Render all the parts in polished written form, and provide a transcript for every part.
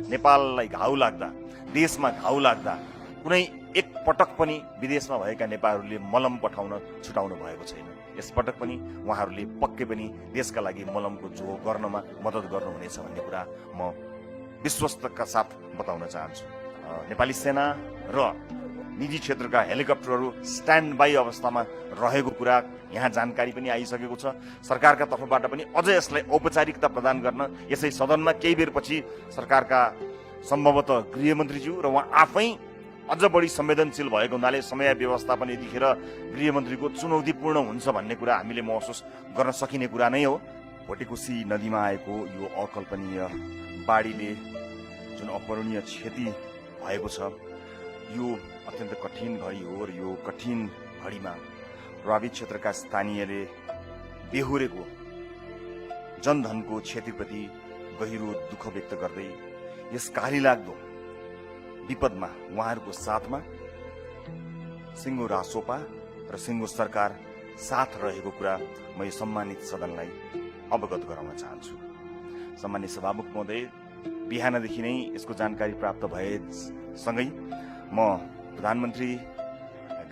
नेपाललाई घाउ लाग्दा, देशमा घाउ लाग्दा कुनै एक पटक पनि विदेशमा भएका नेपालीहरूले मलम पठाउन छुटाउनु भएको छैन। यसपटक पनि उहाँहरूले पक्कै पनि देशका लागि मलमको जोहो गर्नमा मद्दत गर्नुहुनेछ भन्ने कुरा म विश्वस्तका साथ बताउन चाहन्छु। नेपाली सेना र निजी क्षेत्रका हेलिकप्टरहरू स्ट्यान्ड बाई अवस्थामा रहेको कुरा यहाँ जानकारी पनि आइसकेको छ। सरकारका तर्फबाट पनि अझ यसलाई औपचारिकता प्रदान गर्न यसै सदनमा केही बेरपछि सरकारका सम्भवतः गृहमन्त्रीज्यू र उहाँ आफै अझ बढी संवेदनशील भएको हुनाले समय व्यवस्थापन यतिखेर गृहमन्त्रीको चुनौतीपूर्ण हुन्छ भन्ने कुरा हामीले महसुस गर्न सकिने कुरा नै हो। भोटेकोशी नदीमा आएको यो अकल्पनीय बाढीले जुन अपूरणीय क्षति भएको छ, यो अत्यन्त कठिन घडी हो र यो कठिन घडीमा प्रभावित क्षेत्रका स्थानीयले बेहोरेको जनधनको क्षतिप्रति गहिरो दुःख व्यक्त गर्दै यस कालीलाग्दो विपदमा उहाँहरूको साथमा सिङ्गो रासोपा र सिङ्गो सरकार साथ रहेको कुरा म यो सम्मानित सदनलाई अवगत गराउन चाहन्छु। सम्मान्य सभामुख महोदय, बिहानदेखि नै यसको जानकारी प्राप्त भएसँगै म प्रधानमन्त्री,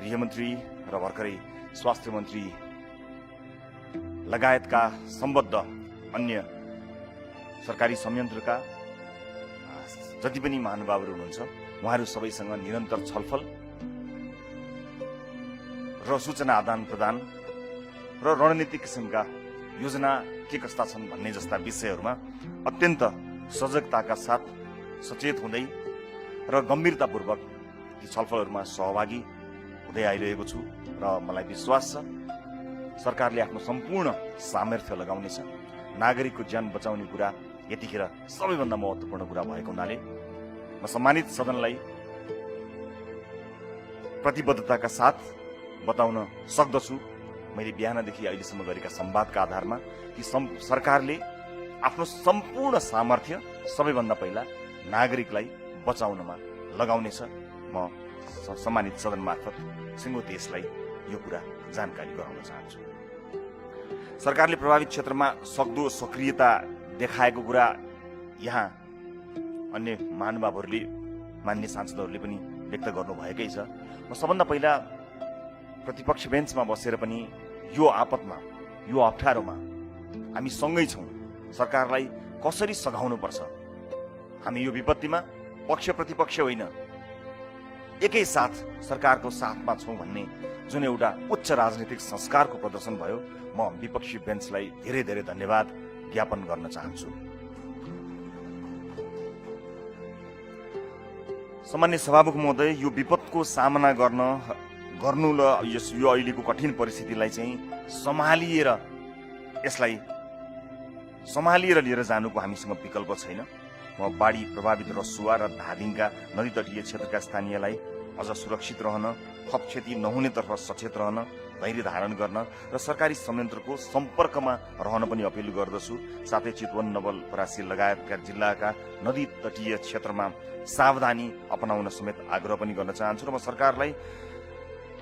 गृहमन्त्री र भर्खरै स्वास्थ्य मन्त्री लगायतका सम्बद्ध अन्य सरकारी संयन्त्रका जति पनि महानुभावहरू हुनुहुन्छ उहाँहरू सबैसँग निरन्तर छलफल र सूचना आदान प्रदान र रणनीतिक किसिमका योजना के कस्ता छन् भन्ने जस्ता विषयहरूमा अत्यन्त सजगताका साथ सचेत हुँदै र गम्भीरतापूर्वक ती छलफलहरूमा सहभागी हुँदै आइरहेको छु र मलाई विश्वास छ सरकारले आफ्नो सम्पूर्ण सामर्थ्य लगाउनेछ। नागरिकको ज्यान बचाउने कुरा यतिखेर सबैभन्दा महत्त्वपूर्ण कुरा भएको हुनाले म सम्मानित सदनलाई प्रतिबद्धताका साथ बताउन सक्दछु, मैले बिहानदेखि अहिलेसम्म गरेका संवादका आधारमा कि सरकारले आफ्नो सम्पूर्ण सामर्थ्य सबैभन्दा पहिला नागरिकलाई बचाउनमा लगाउनेछ। म सम्मानित सदन मार्फत सिङ्गो देशलाई यो कुरा जानकारी गराउन चाहन्छु। सरकारले प्रभावित क्षेत्रमा सक्दो सक्रियता देखाएको कुरा यहाँ अन्य महानुभावहरूले, मान्य सांसदहरूले पनि व्यक्त गर्नुभएकै छ। म सबभन्दा पहिला प्रतिपक्ष बेन्चमा बसेर पनि यो आपतमा, यो अप्ठ्यारोमा हामी सँगै छौँ, सरकारलाई कसरी सघाउनुपर्छ, हामी यो विपत्तिमा पक्ष प्रतिपक्ष होइन एकैसाथ सरकारको साथमा छौँ भन्ने जुन एउटा उच्च राजनीतिक संस्कारको प्रदर्शन भयो, म विपक्षी बेन्चलाई धेरै धेरै धन्यवाद ज्ञापन गर्न चाहन्छु। सम्मान्य सभामुख महोदय, यो विपदको सामना गर्नु र यो अहिलेको कठिन परिस्थितिलाई चाहिँ सम्हालिएर लिएर जानुको हामीसँग विकल्प छैन। म बाढी प्रभावित रसुवा र धादिङका नदी तटीय क्षेत्रका स्थानीयलाई अझ सुरक्षित रहन, थप क्षति नहुनेतर्फ सचेत रहन, धैर्य धारण गर्न र सरकारी संयन्त्रको सम्पर्कमा रहन पनि अपिल गर्दछु। साथै चितवन, नवलपरासी लगायतका जिल्लाका नदी तटीय क्षेत्रमा सावधानी अपनाउन समेत आग्रह पनि गर्न चाहन्छु र म सरकारलाई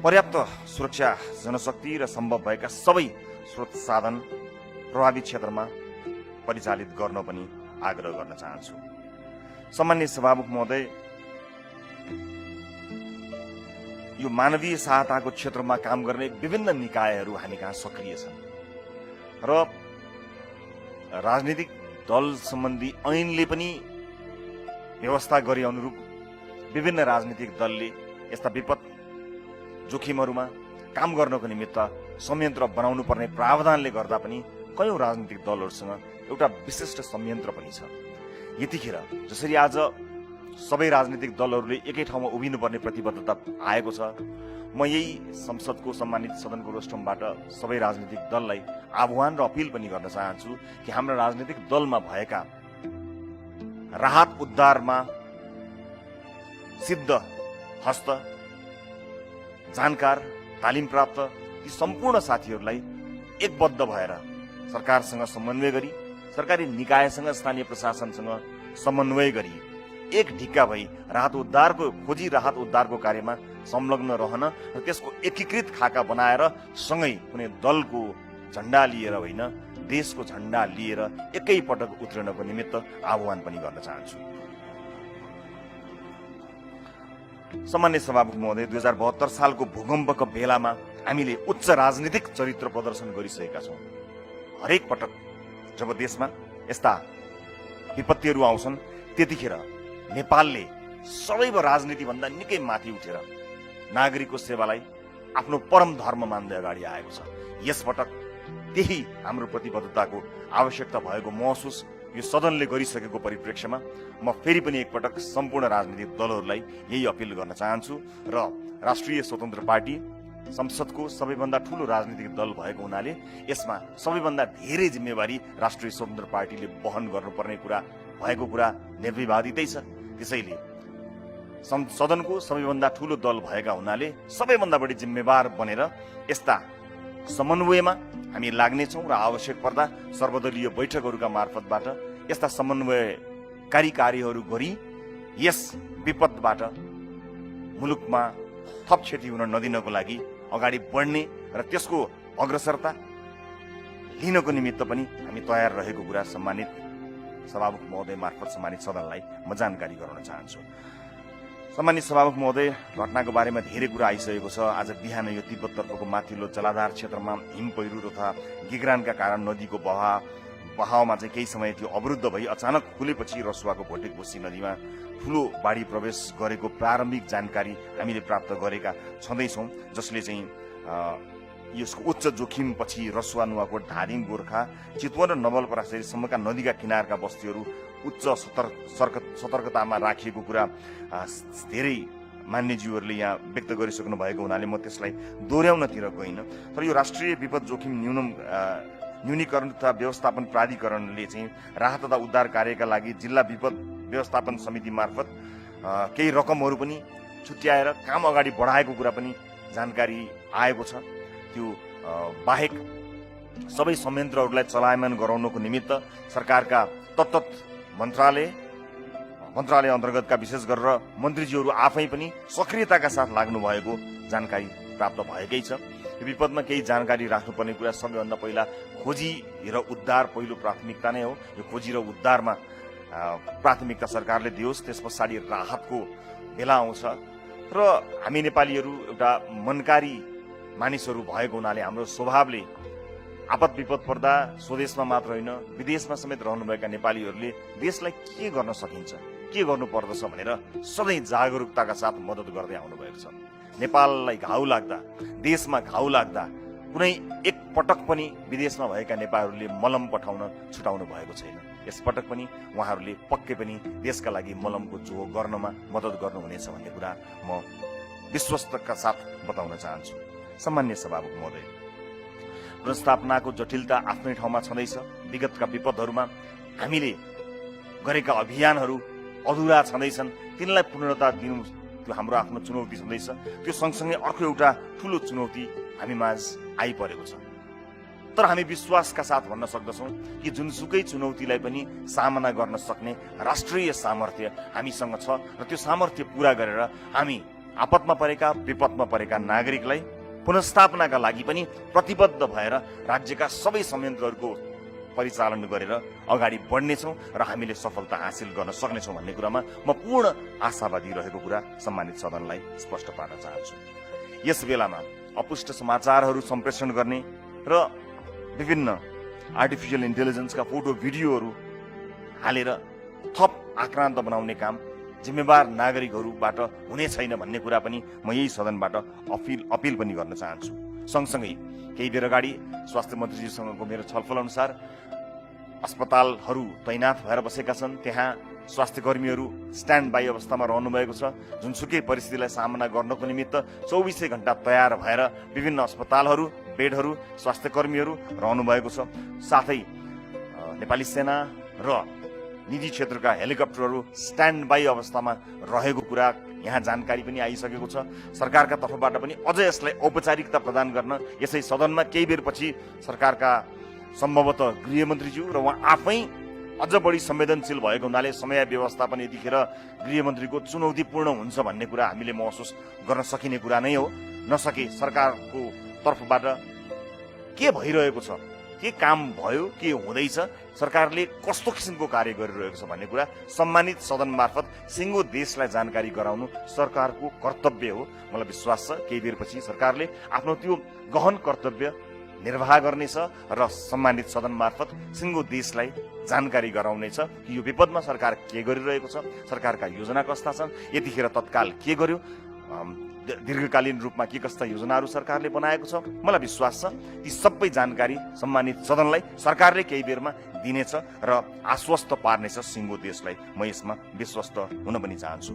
पर्याप्त सुरक्षा, जनशक्ति र सम्भव भएका सबै स्रोत साधन प्रभावित क्षेत्रमा परिचालित गर्न पनि आग्रह गर्न चाहन्छु। सम्मान्य सभामुख महोदय, यो मानवीय सहायताको क्षेत्रमा काम गर्ने विभिन्न निकायहरू हामी कहाँ सक्रिय छन् र राजनीतिक दल सम्बन्धी ऐनले पनि व्यवस्था गरे अनुरूप विभिन्न राजनीतिक दलले यस्ता विपद जोखिमहरूमा काम गर्नको निमित्त संयन्त्र बनाउनु पर्ने प्रावधानले गर्दा पनि कयौं राजनीतिक दलहरूसँग एउटा विशिष्ट संयन्त्र पनि छ। यतिखेर जसरी आज सबै राजनीतिक दलहरूले एकै ठाउँमा उभिनुपर्ने प्रतिबद्धता आएको छ, म यही संसदको सम्मानित सदनको रोस्टमबाट सबै राजनीतिक दललाई आह्वान र अपिल पनि गर्न चाहन्छु कि हाम्रा राजनीतिक दलमा भएका राहत उद्धारमा सिद्ध हस्त, जानकार, तालिम प्राप्त ती सम्पूर्ण साथीहरूलाई एकबद्ध भएर सरकारसँग समन्वय गरी, सरकारी निकायसँग, स्थानीय प्रशासनसँग समन्वय गरी एक ढिक्का भई राहत उद्धारको कार्यमा संलग्न रहन र त्यसको एकीकृत खाका बनाएर सँगै कुनै दलको झण्डा लिएर होइन, देशको झण्डा लिएर एकै पटक उत्रिनको निमित्त आह्वान पनि गर्न चाहन्छु। सामान्य सभामुख महोदय, 2072 सालको भूकम्पको बेलामा हामीले उच्च राजनीतिक चरित्र प्रदर्शन गरिसकेका छौँ। हरेक पटक जब देशमा यस्ता विपत्तिहरू आउँछन् त्यतिखेर नेपालले सबैको राजनीतिभन्दा निकै माथि उठेर नागरिकको सेवालाई आफ्नो परम धर्म मान्दै अगाडि आएको छ। यसपटक त्यही हाम्रो प्रतिबद्धताको आवश्यकता भएको महसुस यो सदनले गरिसकेको परिप्रेक्ष्यमा म फेरि पनि एकपटक सम्पूर्ण राजनीतिक दलहरूलाई यही अपिल गर्न चाहन्छु र राष्ट्रिय स्वतन्त्र पार्टी संसदको सबैभन्दा ठूलो राजनीतिक दल भएको हुनाले यसमा सबैभन्दा धेरै जिम्मेवारी राष्ट्रिय स्वतन्त्र पार्टीले वहन गर्नुपर्ने कुरा भएको कुरा निर्विवादितै छ। त्यसैले सदनको सबैभन्दा ठूलो दल भएका हुनाले सबैभन्दा बढी जिम्मेवार बनेर यस्ता समन्वयमा हामी लाग्नेछौँ र आवश्यक पर्दा सर्वदलीय बैठकहरूका मार्फतबाट यस्ता समन्वयकारी कार्यहरू गरी यस विपदबाट मुलुकमा थप क्षति हुन नदिनको लागि अगाडि बढ्ने र त्यसको अग्रसरता लिनको निमित्त पनि हामी तयार रहेको कुरा सम्मानित सभामुख महोदय मार्फत सम्मानित सदनलाई म जानकारी गराउन चाहन्छु। सम्मानित सभामुख महोदय, घटनाको बारेमा धेरै कुरा आइसकेको छ। आज बिहान यो तिब्बततर्फको माथिल्लो जलाधार क्षेत्रमा हिम पहिरो तथा गिगरानका कारण नदीको बहावमा चाहिँ केही समय त्यो अवरुद्ध भई अचानक खुलेपछि रसुवाको भोटेकोसी नदीमा ठूलो बाढी प्रवेश गरेको प्रारम्भिक जानकारी हामीले प्राप्त गरेका छँदैछौँ, जसले चाहिँ यसको उच्च जोखिम पछि रसुवा, नुवाकोट, धादिङ, गोर्खा, चितवन र नवलपरासीसम्मका नदीका किनारका बस्तीहरू उच्च सतर्कतामा राखिएको कुरा धेरै मान्यज्यूहरूले यहाँ व्यक्त गरिसक्नु भएको हुनाले म त्यसलाई दोहोऱ्याउनतिर गइनँ। तर यो राष्ट्रिय विपद जोखिम न्यूनीकरण तथा व्यवस्थापन प्राधिकरणले चाहिँ राहत तथा उद्धार कार्यका लागि जिल्ला विपद व्यवस्थापन समिति मार्फत केही रकमहरू पनि छुट्याएर काम अगाडि बढाएको कुरा पनि जानकारी आएको छ। त्यो बाहेक सबै संयन्त्रहरूलाई चलायमान गराउनको निमित्त सरकारका तत्त मन्त्रालय अन्तर्गतका विशेष गरेर मन्त्रीज्यूहरू आफै पनि सक्रियताका साथ लाग्नु भएको जानकारी प्राप्त भएकै छ। यो विपदमा केही जानकारी राख्नुपर्ने कुरा सबैभन्दा पहिला खोजी र उद्धार पहिलो प्राथमिकता नै हो। यो खोजी र उद्धारमा प्राथमिकता सरकारले दियोस्, त्यस पछाडि राहतको बेला आउँछ। र हामी नेपालीहरू एउटा मनकारी मानिसहरू भएको हुनाले हाम्रो स्वभावले आपद विपद पर्दा स्वदेशमा मात्र होइन विदेशमा समेत रहनुभएका नेपालीहरूले देशलाई के गर्न सकिन्छ, के गर्नु पर्दछ भनेर सधैँ जागरुकताका साथ मद्दत गर्दै आउनुभएको छ। नेपाललाई घाउ लाग्दा, देशमा घाउ लाग्दा कुनै एक पटक पनि विदेशमा भएका नेपालीहरूले मलम पठाउन छुटाउनु भएको छैन। यसपटक पनि उहाँहरूले पक्कै पनि देशका लागि मलमको जोहो गर्नमा मद्दत गर्नुहुनेछ भन्ने कुरा म विश्वस्तका साथ बताउन चाहन्छु। सम्मान्य सभामुख महोदय, पुनर्स्थापनाको जटिलता आफ्नै ठाउँमा छँदैछ। विगतका विपदहरूमा हामीले गरेका अभियानहरू अधुरा छँदैछन्, तिनलाई पूर्णता दिनु त्यो हाम्रो आफ्नो चुनौती छँदैछ। त्यो सँगसँगै अर्को एउटा ठूलो चुनौती हामी माझ आइपरेको छ। तर हामी विश्वासका साथ भन्न सक्दछौँ कि जुनसुकै चुनौतीलाई पनि सामना गर्न सक्ने राष्ट्रिय सामर्थ्य हामीसँग छ र त्यो सामर्थ्य पूरा गरेर हामी आपतमा परेका, विपदमा परेका नागरिकलाई पुनर्स्थापनाका लागि पनि प्रतिबद्ध भएर राज्यका सबै संयन्त्रहरूको परिचालन गरेर अगाडि बढ्नेछौँ र हामीले सफलता हासिल गर्न सक्नेछौँ भन्ने कुरामा म पूर्ण आशावादी रहेको कुरा सम्मानित सदनलाई स्पष्ट पार्न चाहन्छु। यस बेलामा अपुष्ट समाचारहरू सम्प्रेषण गर्ने र विभिन्न आर्टिफिसियल इन्टेलिजेन्सका फोटो भिडियोहरू हालेर थप आक्रान्त बनाउने काम जिम्मेवार नागरिकहरूबाट हुने छैन भन्ने कुरा पनि म यही सदनबाट अपिल पनि गर्न चाहन्छु। सँगसँगै केही बेर अगाडि स्वास्थ्य मन्त्रीजीसँगको मेरो छलफल अनुसार अस्पतालहरू तैनाथ भएर बसेका छन्, त्यहाँ स्वास्थ्य कर्मीहरू स्ट्यान्ड बाई अवस्थामा रहनुभएको छ। जुनसुकै परिस्थितिलाई सामना गर्नको निमित्त 24 घण्टा तयार भएर विभिन्न अस्पतालहरू, बेडहरू, स्वास्थ्य कर्मीहरू रहनुभएको छ। साथै नेपाली सेना र निजी क्षेत्रका हेलिकप्टरहरू स्ट्यान्ड बाई अवस्थामा रहेको कुरा यहाँ जानकारी पनि आइसकेको छ। सरकारका तर्फबाट पनि अझ यसलाई औपचारिकता प्रदान गर्न यसै सदनमा केही बेरपछि सरकारका सम्भवतः गृहमन्त्रीज्यू र उहाँ आफै अझ बढी संवेदनशील भएको हुनाले समय व्यवस्थापन यतिखेर गृहमन्त्रीको चुनौतीपूर्ण हुन्छ भन्ने कुरा हामीले महसुस गर्न सकिने कुरा नै हो। नसके सरकारको तर्फबाट के भइरहेको छ के काम भयो, के हुँदैछ, सरकारले कस्तो किसिमको कार्य गरिरहेको छ भन्ने कुरा सम्मानित सदन मार्फत सिङ्गो देशलाई जानकारी गराउनु सरकारको कर्तव्य हो। मलाई विश्वास छ केही बेरपछि सरकारले आफ्नो त्यो गहन कर्तव्य निर्वाह गर्नेछ र सम्मानित सदन मार्फत सिङ्गो देशलाई जानकारी गराउनेछ कि यो विपदमा सरकार के गरिरहेको छ, सरकारका योजना कस्ता छन्, यतिखेर तत्काल के गर्यो, दीर्घकालीन रूपमा के कस्ता योजनाहरू सरकारले बनाएको छ। मलाई विश्वास छ ती सबै जानकारी सम्मानित सदनलाई सरकारले केही बेरमा दिनेछ र आश्वस्त पार्नेछ सिङ्गो देशलाई। म यसमा विश्वस्त हुन पनि चाहन्छु।